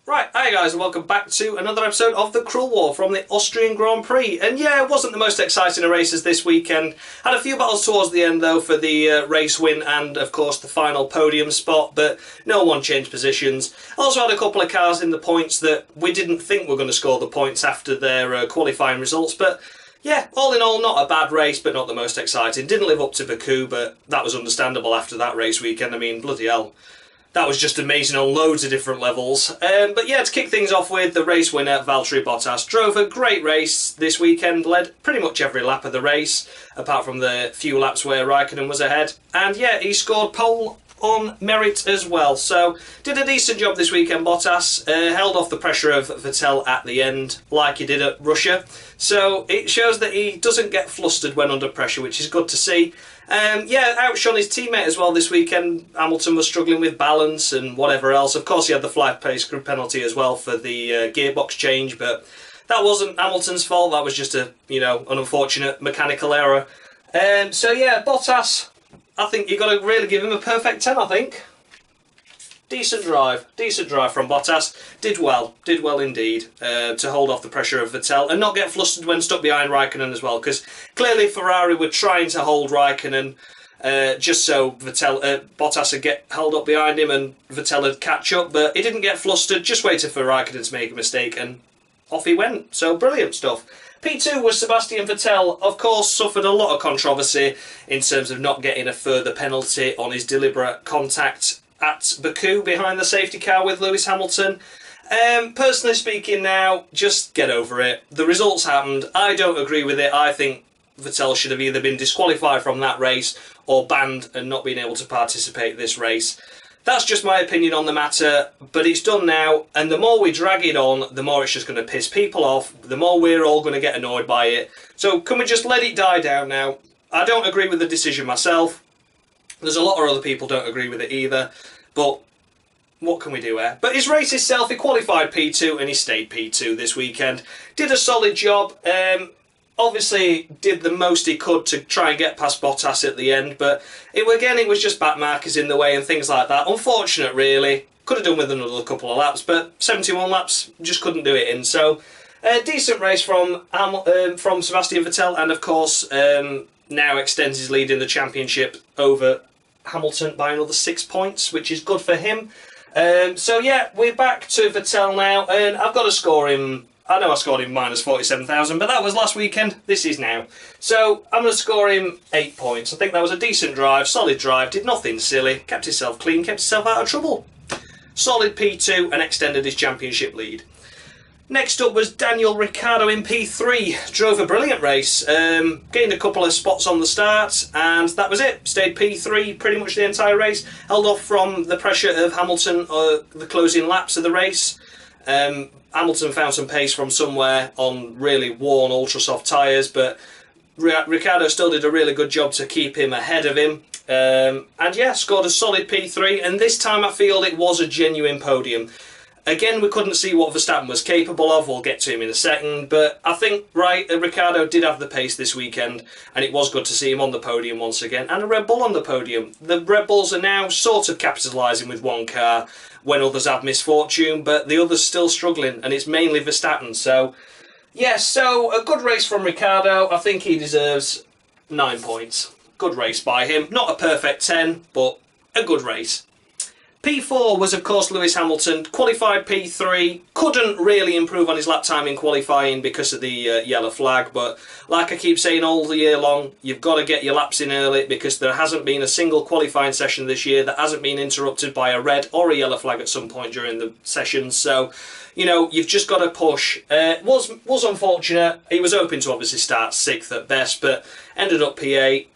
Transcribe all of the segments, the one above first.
Right, hi guys and welcome back to another episode of The Cruel War from the Austrian Grand Prix. And yeah, it wasn't the most exciting of races this weekend. Had a few battles towards the end though for the race win and of course the final podium spot, but no one changed positions. Also had a couple of cars in the points that we didn't think were going to score the points after their qualifying results, but yeah, all in all, not a bad race, but not the most exciting. Didn't live up to Baku, but that was understandable after that race weekend. I mean, bloody hell. That was just amazing on loads of different levels. But yeah, to kick things off with, the race winner, Valtteri Bottas, drove a great race this weekend, led pretty much every lap of the race, apart from the few laps where Raikkonen was ahead. And yeah, he scored pole on merit as well. So, did a decent job this weekend, Bottas. Held off the pressure of Vettel at the end, like he did at Russia. So, it shows that he doesn't get flustered when under pressure, which is good to see. Yeah, outshone his teammate as well this weekend. Hamilton was struggling with balance and whatever else. Of course, he had the flag pace group penalty as well for the gearbox change, but that wasn't Hamilton's fault. That was just a, an unfortunate mechanical error. So yeah, Bottas, I think you've got to really give him a perfect 10, I think. Decent drive from Bottas. Did well indeed to hold off the pressure of Vettel and not get flustered when stuck behind Raikkonen as well, because clearly Ferrari were trying to hold Raikkonen just so Bottas would get held up behind him and Vettel would catch up, but he didn't get flustered, just waited for Raikkonen to make a mistake and off he went. So brilliant stuff. P2 was Sebastian Vettel, of course suffered a lot of controversy in terms of not getting a further penalty on his deliberate contact at Baku behind the safety car with Lewis Hamilton. Personally speaking now, just get over it. The results happened. I don't agree with it. I think Vettel should have either been disqualified from that race or banned and not been able to participate in this race. That's just my opinion on the matter, but it's done now, and the more we drag it on, the more it's just going to piss people off, the more we're all going to get annoyed by it. So can we just let it die down now? I don't agree with the decision myself. There's a lot of other people don't agree with it either, but what can we do here? But his race itself, he qualified P2 and he stayed P2 this weekend. Did a solid job. Obviously did the most he could to try and get past Bottas at the end, but it was just back markers in the way and things like that. Unfortunate, really. Could have done with another couple of laps, but 71 laps just couldn't do it in. So, a decent race from Sebastian Vettel, and of course now extends his lead in the championship over Hamilton by another 6 points, which is good for him. So yeah, we're back to Vettel now, and I've got to score him. I know I scored him minus 47,000, but that was last weekend. This is now. So I'm going to score him 8 points. I think that was a decent drive, solid drive, did nothing silly, kept himself clean, kept himself out of trouble. Solid P2 and extended his championship lead. Next up was Daniel Ricciardo in P3. Drove a brilliant race, gained a couple of spots on the start, and that was it. Stayed P3 pretty much the entire race. Held off from the pressure of Hamilton the closing laps of the race. Hamilton found some pace from somewhere on really worn ultra soft tyres, but Ricciardo still did a really good job to keep him ahead of him. And yeah, scored a solid P3, and this time I feel it was a genuine podium. Again, we couldn't see what Verstappen was capable of. We'll get to him in a second. But I think, Ricciardo did have the pace this weekend, and it was good to see him on the podium once again. And a Red Bull on the podium. The Red Bulls are now sort of capitalising with one car when others have misfortune, but the others still struggling, and it's mainly Verstappen. So, yes, so a good race from Ricciardo. I think he deserves 9 points. Good race by him. Not a perfect 10, but a good race. P4 was, of course, Lewis Hamilton, qualified P3, couldn't really improve on his lap time in qualifying because of the yellow flag, but like I keep saying all the year long, you've got to get your laps in early because there hasn't been a single qualifying session this year that hasn't been interrupted by a red or a yellow flag at some point during the sessions, so, you've just got to push. Was unfortunate. He was hoping to obviously start 6th at best, but ended up P8.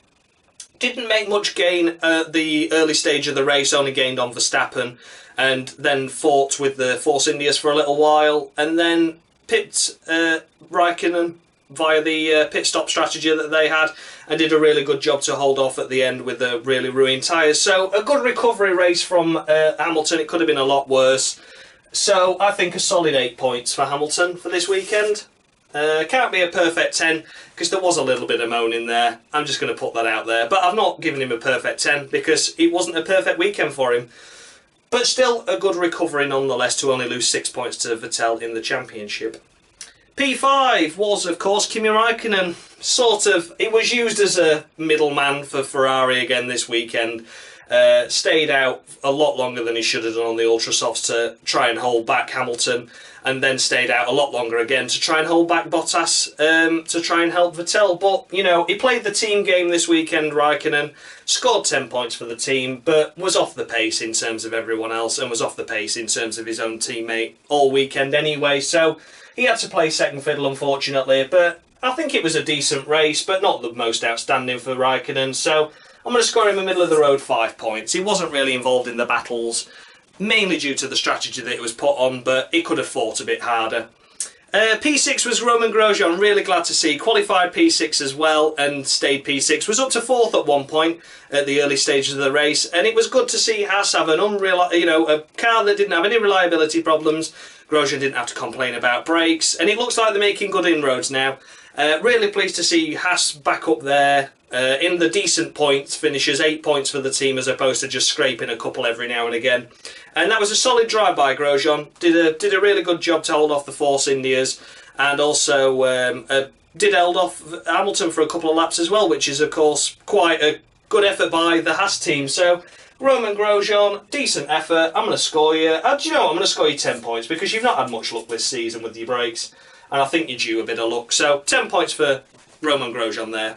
Didn't make much gain at the early stage of the race, only gained on Verstappen, and then fought with the Force Indias for a little while, and then pipped Raikkonen via the pit stop strategy that they had, and did a really good job to hold off at the end with the really ruined tyres. So a good recovery race from Hamilton. It could have been a lot worse. So I think a solid 8 points for Hamilton for this weekend. Can't be a perfect 10 because there was a little bit of moaning there. I'm just going to put that out there. But I've not given him a perfect 10 because it wasn't a perfect weekend for him. But still a good recovery nonetheless to only lose 6 points to Vettel in the championship. P5 was, of course, Kimi Raikkonen. It was used as a middleman for Ferrari again this weekend. Stayed out a lot longer than he should have done on the Ultrasofts to try and hold back Hamilton, and then stayed out a lot longer again to try and hold back Bottas, to try and help Vettel. But, you know, he played the team game this weekend, Raikkonen, scored 10 points for the team, but was off the pace in terms of everyone else, and was off the pace in terms of his own teammate all weekend anyway, so he had to play second fiddle, unfortunately. But I think it was a decent race, but not the most outstanding for Raikkonen, so I'm going to score him a middle of the road 5 points. He wasn't really involved in the battles, mainly due to the strategy that it was put on, but he could have fought a bit harder. P6 was Roman Grosjean, really glad to see. Qualified P6 as well and stayed P6. Was up to 4th at one point at the early stages of the race, and it was good to see Haas have a car that didn't have any reliability problems. Grosjean didn't have to complain about brakes, and it looks like they're making good inroads now. Really pleased to see Haas back up there in the decent points finishes, 8 points for the team as opposed to just scraping a couple every now and again. And that was a solid drive by Grosjean. Did a really good job to hold off the Force Indias, and also did hold off Hamilton for a couple of laps as well, which is of course quite a good effort by the Haas team. So Roman Grosjean, decent effort. I'm going to score you. Do you know what? I'm going to score you 10 points because you've not had much luck this season with your brakes, and I think you're due a bit of luck. So 10 points for Roman Grosjean there.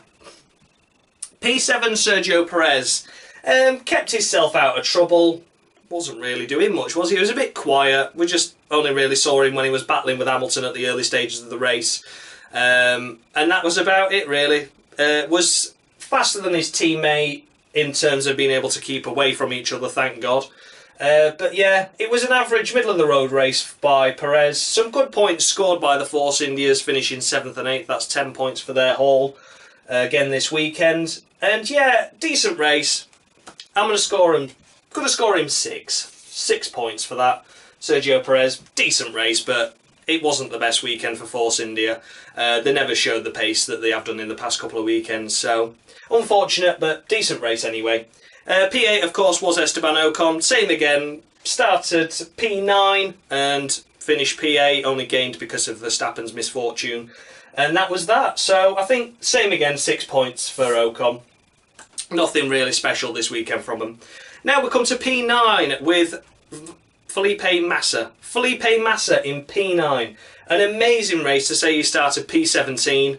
P7 Sergio Perez kept himself out of trouble. Wasn't really doing much, was he? He was a bit quiet. We just only really saw him when he was battling with Hamilton at the early stages of the race. And that was about it, really. Was faster than his teammate in terms of being able to keep away from each other, thank God. But yeah, it was an average middle-of-the-road race by Perez. Some good points scored by the Force Indias, finishing 7th and 8th. That's 10 points for their haul again this weekend. And yeah, decent race. I'm going to score him. Could have scored him 6 points for that. Sergio Perez, decent race, but it wasn't the best weekend for Force India. They never showed the pace that they have done in the past couple of weekends, so unfortunate, but decent race anyway. P8, of course, was Esteban Ocon. Same again, started P9 and finished P8, only gained because of Verstappen's misfortune. And that was that. So I think, same again, 6 points for Ocon. Nothing really special this weekend from him. Now we come to P9 with Felipe Massa. Felipe Massa in P9. An amazing race to say he started P17.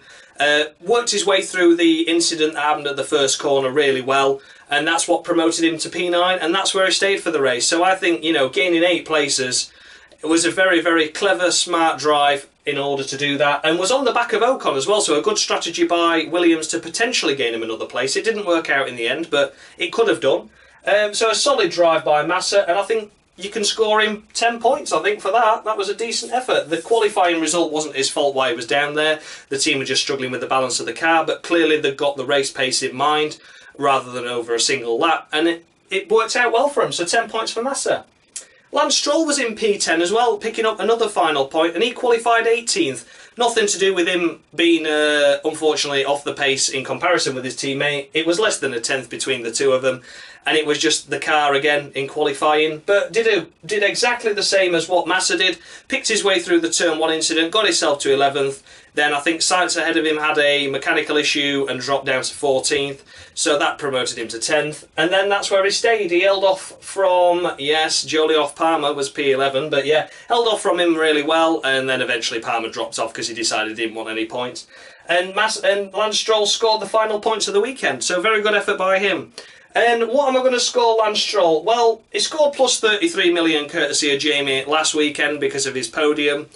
Worked his way through the incident that happened at the first corner really well. And that's what promoted him to P9. And that's where he stayed for the race. So I think, you know, gaining 8 places, it was a very, very clever, smart drive in order to do that. And was on the back of Ocon as well. So a good strategy by Williams to potentially gain him another place. It didn't work out in the end, but it could have done. So a solid drive by Massa, and I think you can score him 10 points, I think, for that. That was a decent effort. The qualifying result wasn't his fault why he was down there. The team were just struggling with the balance of the car, but clearly they got the race pace in mind rather than over a single lap, and it worked out well for him, so 10 points for Massa. Lance Stroll was in P10 as well, picking up another final point, and he qualified 18th. Nothing to do with him being, unfortunately, off the pace in comparison with his teammate. It was less than a 10th between the two of them, and it was just the car again in qualifying. But did exactly the same as what Massa did. Picked his way through the Turn 1 incident, got himself to 11th. Then I think Sainz ahead of him had a mechanical issue and dropped down to 14th. So that promoted him to 10th. And then that's where he stayed. He held off from, yes, Jolioff Palmer was P11. But yeah, held off from him really well. And then eventually Palmer dropped off because he decided he didn't want any points. And Lance Stroll scored the final points of the weekend. So very good effort by him. And what am I going to score Lance Stroll? Well, he scored plus 33 million courtesy of Jamie last weekend because of his podium.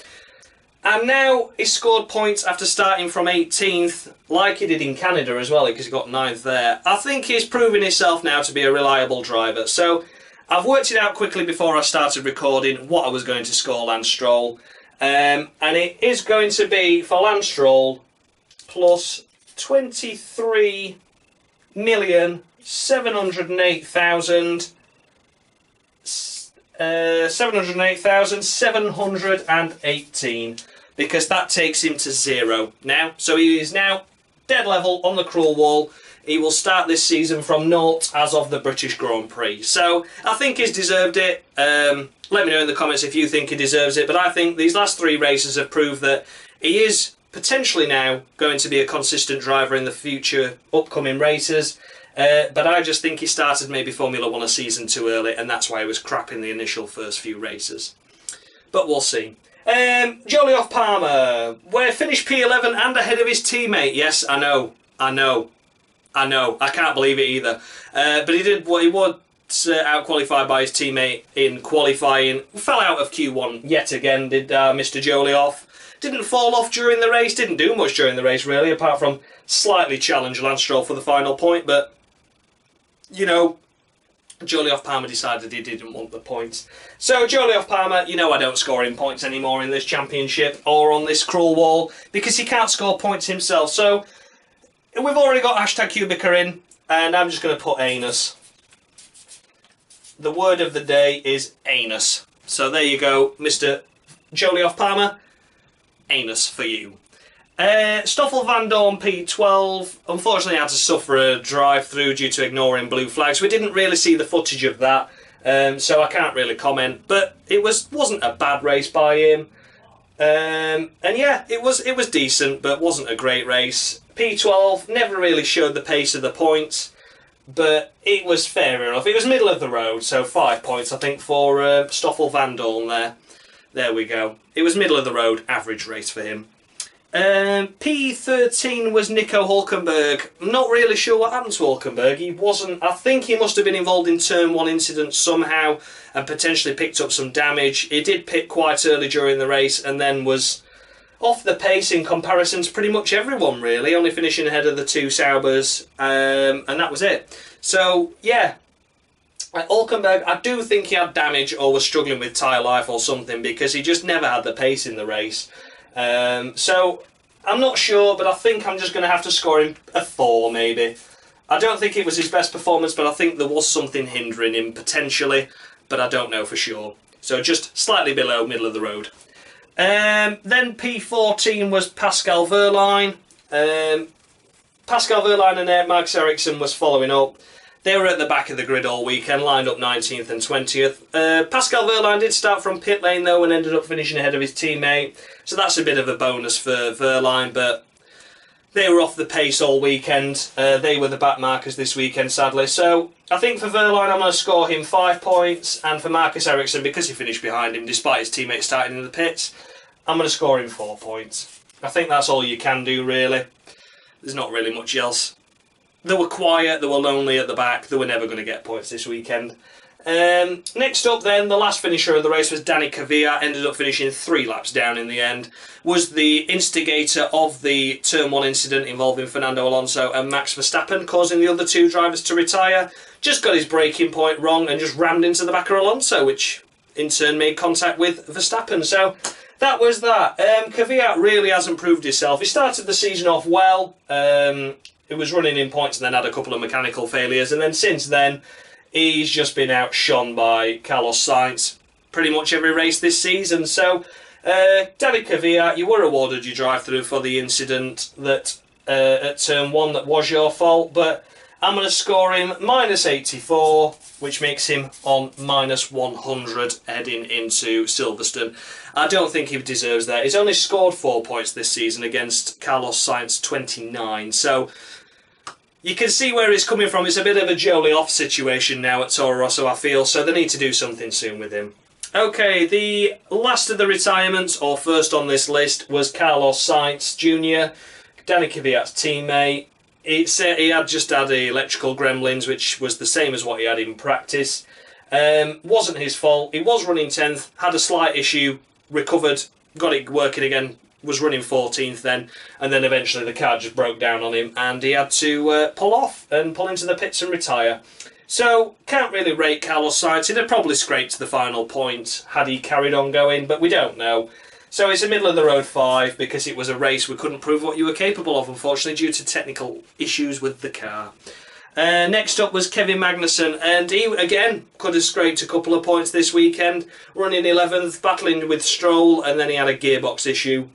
And now he scored points after starting from 18th, like he did in Canada as well, because he got 9th there. I think he's proven himself now to be a reliable driver. So I've worked it out quickly before I started recording what I was going to score Lance Stroll. And it is going to be, for Lance Stroll, plus 23,708,718, because that takes him to 0 now. So he is now dead level on the cruel wall. he will start this season from naught as of the British Grand Prix. So I think he's deserved it. Let me know in the comments if you think he deserves it, but I think these last 3 races have proved that he is potentially now going to be a consistent driver in the future upcoming races. But I just think he started maybe Formula 1 a season too early, and that's why he was crap in the initial first few races. But we'll see. Jolly-Off Palmer, where finished P11 and ahead of his teammate. Yes, I know. I can't believe it either. But he was out-qualified by his teammate in qualifying. Fell out of Q1 yet again, did Mr. Jolly-Off. Didn't fall off during the race, didn't do much during the race really, apart from slightly challenge Lance Stroll for the final point, but, you know, Jolly-Off Palmer decided he didn't want the points. So Jolly-Off Palmer, you know I don't score him points anymore in this championship or on this cruel wall, because he can't score points himself. So we've already got hashtag Kubica in, and I'm just going to put anus. The word of the day is anus. So there you go, Mr. Jolly-Off Palmer. Anus for you. Stoffel Van Dorn P12 unfortunately had to suffer a drive-through due to ignoring blue flags. We didn't really see the footage of that, so I can't really comment. But it wasn't a bad race by him, and yeah, it was decent, but wasn't a great race. P12 never really showed the pace of the points, but it was fair enough. It was middle of the road, so 5 points I think for Stoffel Van Dorn there. There we go. It was middle of the road, average race for him. P13 was Nico Hulkenberg. I'm not really sure what happened to Hulkenberg. He wasn't. I think he must have been involved in Turn 1 incident somehow and potentially picked up some damage. He did pit quite early during the race and then was off the pace in comparison to pretty much everyone really, only finishing ahead of the 2 Saubers, and that was it. So yeah. Hulkenberg, I do think he had damage or was struggling with tyre life or something, because he just never had the pace in the race. So I'm not sure, but I think I'm just going to have to score him a 4 maybe. I don't think it was his best performance, but I think there was something hindering him potentially, but I don't know for sure. So just slightly below middle of the road. Then P14 was Pascal Wehrlein. Pascal Wehrlein and Marcus Ericsson was following up. They were at the back of the grid all weekend, lined up 19th and 20th. Pascal Wehrlein did start from pit lane though and ended up finishing ahead of his teammate. So that's a bit of a bonus for Wehrlein, but they were off the pace all weekend. They were the back markers this weekend, sadly. So I think for Wehrlein I'm going to score him 5 points, and for Marcus Ericsson, because he finished behind him despite his teammate starting in the pits, I'm going to score him 4 points. I think that's all you can do really. There's not really much else. They were quiet, they were lonely at the back, they were never going to get points this weekend. Next up then, the last finisher of the race was Danny Kvyat, ended up finishing 3 laps down in the end. Was the instigator of the Turn 1 incident involving Fernando Alonso and Max Verstappen, causing the other 2 drivers to retire. Just got his braking point wrong and just rammed into the back of Alonso, which in turn made contact with Verstappen. So that was that. Kvyat really hasn't proved himself. He started the season off well. He was running in points and then had a couple of mechanical failures, and then since then he's just been outshone by Carlos Sainz pretty much every race this season. So Danny Kvyat, you were awarded your drive-through for the incident that at Turn 1 that was your fault, but I'm going to score him -84, which makes him on -100 heading into Silverstone. I don't think he deserves that. He's only scored 4 points this season against Carlos Sainz 29, so you can see where he's coming from. It's a bit of a Jolly-Off situation now at Toro Rosso, I feel, so they need to do something soon with him. Okay, the last of the retirements, or first on this list, was Carlos Sainz Jr., Danny Kvyat's teammate. He had just had electrical gremlins, which was the same as what he had in practice. Wasn't his fault. He was running 10th, had a slight issue, recovered, got it working again, was running 14th then, and then eventually the car just broke down on him and he had to pull off and pull into the pits and retire. So, can't really rate Carlos Sainz. He'd have probably scraped the final point had he carried on going, but we don't know. So it's a middle of the road 5 because it was a race we couldn't prove what you were capable of, unfortunately, due to technical issues with the car. Next up was Kevin Magnussen, and he again could have scraped a couple of points this weekend, running 11th, battling with Stroll, and then he had a gearbox issue.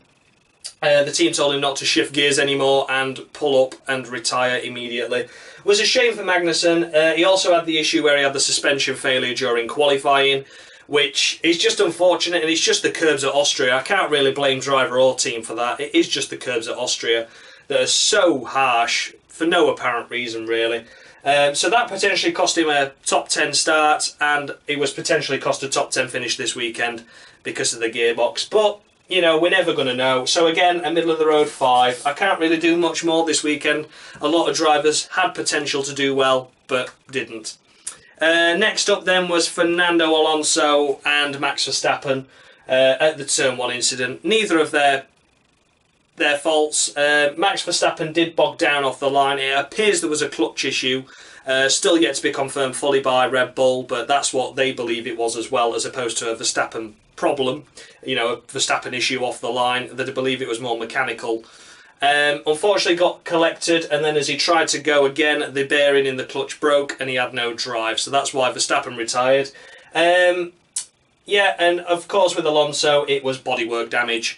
The team told him not to shift gears anymore and pull up and retire immediately. It was a shame for Magnussen. He also had the issue where he had the suspension failure during qualifying, which is just unfortunate, and it's just the curbs at Austria. I can't really blame driver or team for that. It is just the curbs at Austria that are so harsh for no apparent reason, really. So that potentially cost him a top 10 start, and it was potentially cost a top 10 finish this weekend because of the gearbox. But you know, we're never going to know. So again, a middle of the road 5. I can't really do much more this weekend. A lot of drivers had potential to do well, but didn't. Next up then was Fernando Alonso and Max Verstappen at the Turn 1 incident. Neither of their faults. Max Verstappen did bog down off the line. It appears there was a clutch issue. Still yet to be confirmed fully by Red Bull, but that's what they believe it was as well, as opposed to a Verstappen problem, you know, a Verstappen issue off the line, that I believe it was more mechanical. Unfortunately got collected, and then as he tried to go again, the bearing in the clutch broke and he had no drive, so that's why Verstappen retired. Yeah, and of course with Alonso it was bodywork damage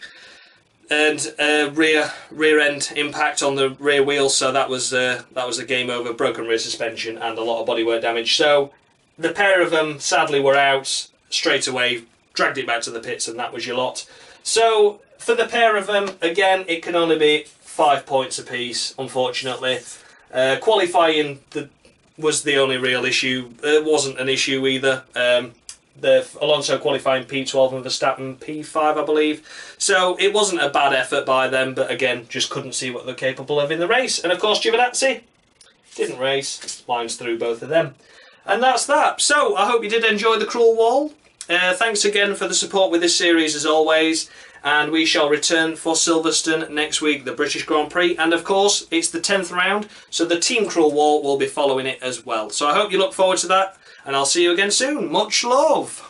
and rear end impact on the rear wheel, so that was a game over. Broken rear suspension and a lot of bodywork damage. So the pair of them sadly were out straight away, dragged it back to the pits, and that was your lot. So for the pair of them, again, it can only be 5 points apiece, unfortunately. Qualifying was the only real issue. It wasn't an issue either. The Alonso qualifying P12 and Verstappen P5, I believe. So it wasn't a bad effort by them, but again, just couldn't see what they're capable of in the race. And of course, Giovinazzi didn't race. Lines through both of them. And that's that. So I hope you did enjoy the Cruel Wall. Thanks again for the support with this series as always, and we shall return for Silverstone next week, the British Grand Prix, and of course it's the 10th round, so the Team Cruel Wall will be following it as well. So I hope you look forward to that, and I'll see you again soon. Much love!